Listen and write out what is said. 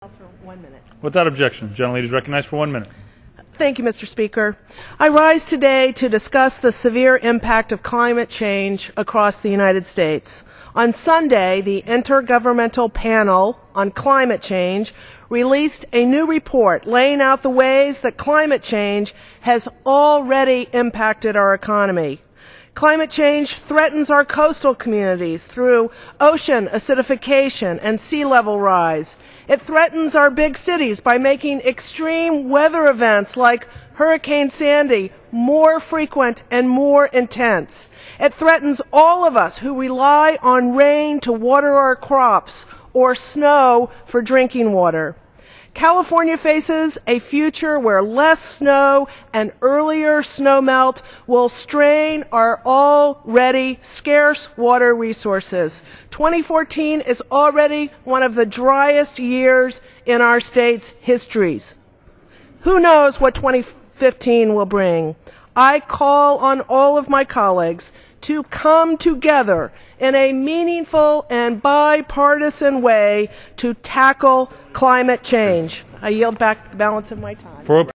For 1 minute. Without objection, the gentlelady is recognized for 1 minute. Thank you, Mr. Speaker. I rise today to discuss the severe impact of climate change across the United States. On Sunday, the Intergovernmental Panel on Climate Change released a new report laying out the ways that climate change has already impacted our economy. Climate change threatens our coastal communities through ocean acidification and sea level rise. It threatens our big cities by making extreme weather events like Hurricane Sandy more frequent and more intense. It threatens all of us who rely on rain to water our crops or snow for drinking water. California faces a future where less snow and earlier snowmelt will strain our already scarce water resources. 2014 is already one of the driest years in our state's histories. Who knows what 2015 will bring? I call on all of my colleagues to come together in a meaningful and bipartisan way to tackle climate change. I yield back the balance of my time.